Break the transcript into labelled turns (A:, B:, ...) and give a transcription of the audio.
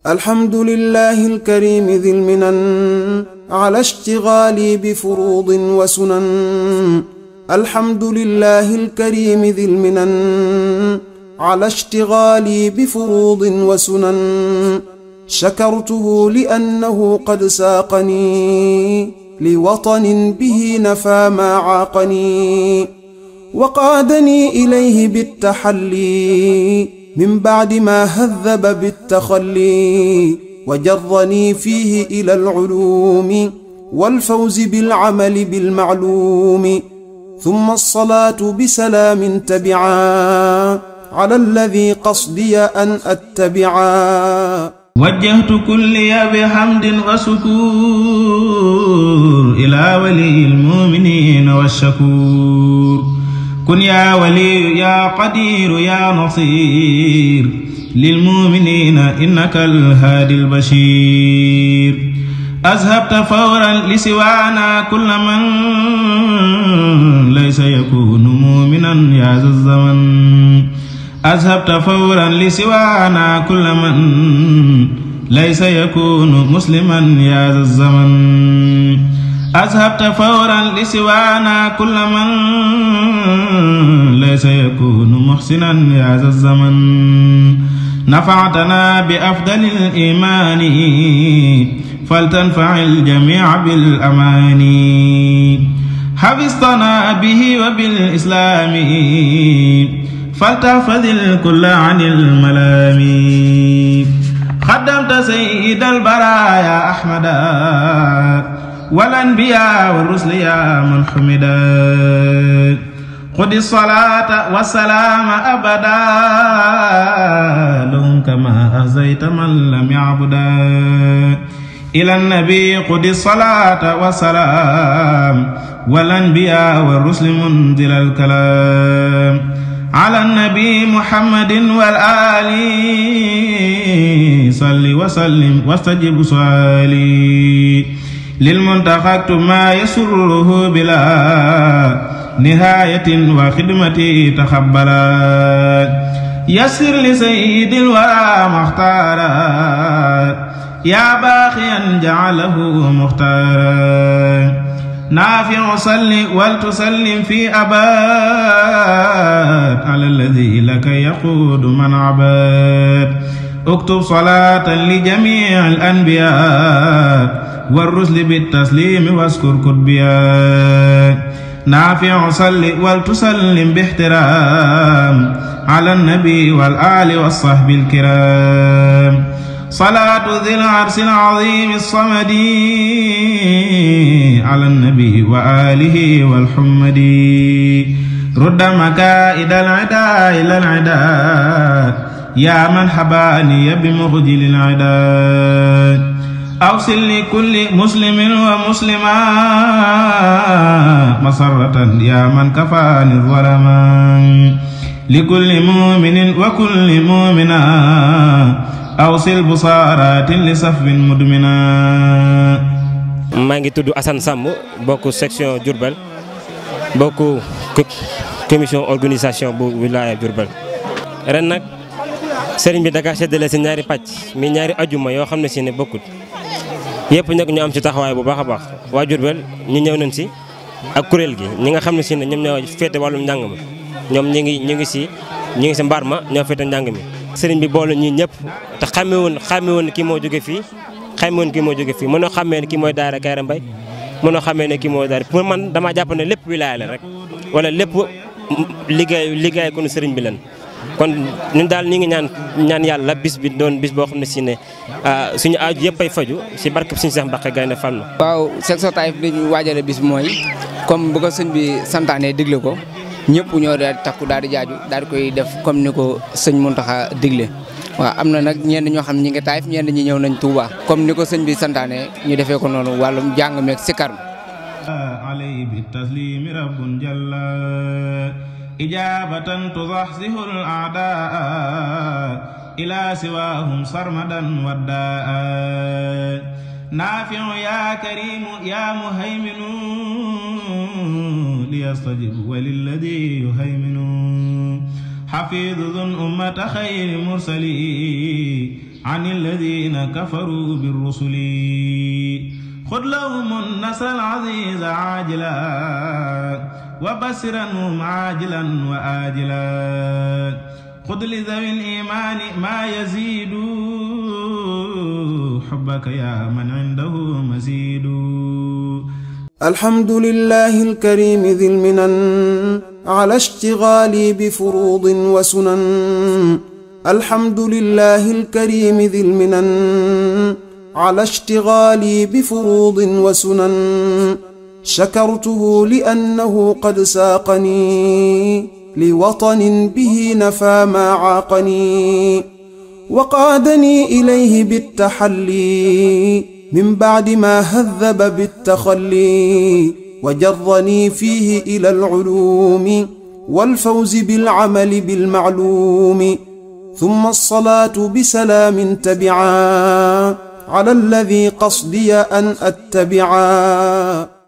A: الحمد لله الكريم ذي المنن على اشتغالي بفروض وسنن. الحمد لله الكريم ذي المنن على اشتغالي بفروض وسنن. شكرته لأنه قد ساقني لوطن به نفى ما عاقني، وقادني إليه بالتحلي من بعد ما هذب بالتخلي، وجرني فيه إلى العلوم والفوز بالعمل بالمعلوم. ثم الصلاة بسلام تبعا على الذي قصدي أن أتبعا.
B: وجهت كلي بحمد وشكور إلى ولي المؤمنين والشكور. كن يا ولي يا قدير يا نصير للمؤمنين إنك الهادي البشير. أذهبت فورا لسوانا كل من ليس يكون مؤمنا يا ذا الزمن. أذهبت فورا لسوانا كل من ليس يكون مسلما يا ذا الزمن. أذهبت فورا لسوانا كل من ليس يكون محسنا يا ذا الزمن. نفعتنا بأفضل الإيمان فلتنفع الجميع بالأمان. حفظتنا به وبالإسلام فلتحفظ الكل عن الملام. خدمت سيد البرايا أحمدا والأنبياء والرسل يا من حمدا. خذ الصلاة والسلام أبدا لهم كما أهزيت من لم يعبدا. إلى النبي خذ الصلاة والسلام والأنبياء والرسل منزل الكلام. على النبي محمد والآل صل وسلم واستجب سؤالي. للمنتقى اكتب ما يسره بلا نهاية وخدمتي تخبلا. يسر لسيد الورى مختارا يا باقيا جعله مختارا. نافع صل ولتسلم في أباد على الذي لك يقود من عباد. اكتب صلاة لجميع الأنبياء والرسل بالتسليم واذكر كتبيا. نافع صل ولتسلم باحترام على النبي والآل والصحب الكرام. صلاة ذي العرش العظيم الصمد على النبي وآله والحمد. رد مكائد العدا إلى العدا يا من حباني بمخجل العدا. أوصل لكل مسلم ومسلمة مسرة يا من كفاني الظلما. لكل مؤمن وكل مؤمنة أوصل بصارات لصف مدمنا.
C: maa ngi tudd Assane Samb bokk section Diourbel bokk commission organisation bu wilaya Diourbel. ren nag sëriñ bi daka séddale si ñaari pàcc mi ñaari ajuma yoo xam ne si ne bokkut yëpp nag ñu am ci taxawaay bu baax a baax. waa Diourbel ñi ñëw nañ si ak kuréel gi ñi nga xam ne si ne ñoom ñoo féete wàllum njàng mi ñoom ñu ngi si mbaar ma ñoo féete njàng mi. sëriñ bi boole ñii ñëpp te xàmme woon kii moo jóge fii mënoo xàmmee ne kii mooy daara Kayra Mbaye mënoo xàmmee ne kii mooy daara pour man dama jàpp ne lépp wilaaya la rek wala lépp liggéey ko nu sëriñ bi leen. kon ñun daal ñi ngi ñaan yàlla bis bi doon bis boo xam ne si ne suñu aaju yëpp ay faju si barkeb suñu Seex Mbàkke Gaynde Fatma. waaw
D: section Taïf li ñu waajale bis mooy comme bu ko sëñ bi santaane digle ko ñëpp ñoo daal di takku daal di jaaju daal di koy def comme ni ko sëñ Muntaxa digle. waaw am na nag ñenn ñoo xam ne ñi ngi Taïf ñenn ñi ñëw nañ Touba comme ni ko sëñ bi santaane ñu defee ko noonu wàllum jàng meeg sikar
B: alayhi bi taslimi rabbun jalla ijabatan tuzaxzihu al a'daa ila siwahum sarmadan waddaa. نافع يا كريم يا مهيمن ليستجب وللذي يهيمن حفيظ ذو أمة خير مرسلي عن الذين كفروا بالرسل خذ لهم النصر العزيز عاجلا وبشرنهم عاجلا وآجلا خذ لذوي الإيمان ما يزيد حبك يا من عنده مزيد.
A: الحمد لله الكريم ذي المنن على اشتغالي بفروض وسنن. الحمد لله الكريم ذي المنن على اشتغالي بفروض وسنن. شكرته لأنه قد ساقني لوطن به نفى ما عاقني وقادني إليه بالتحلي من بعد ما هذب بالتخلي وجرني فيه إلى العلوم والفوز بالعمل بالمعلوم. ثم الصلاة بسلام تبعا على الذي قصدي أن أتبعا.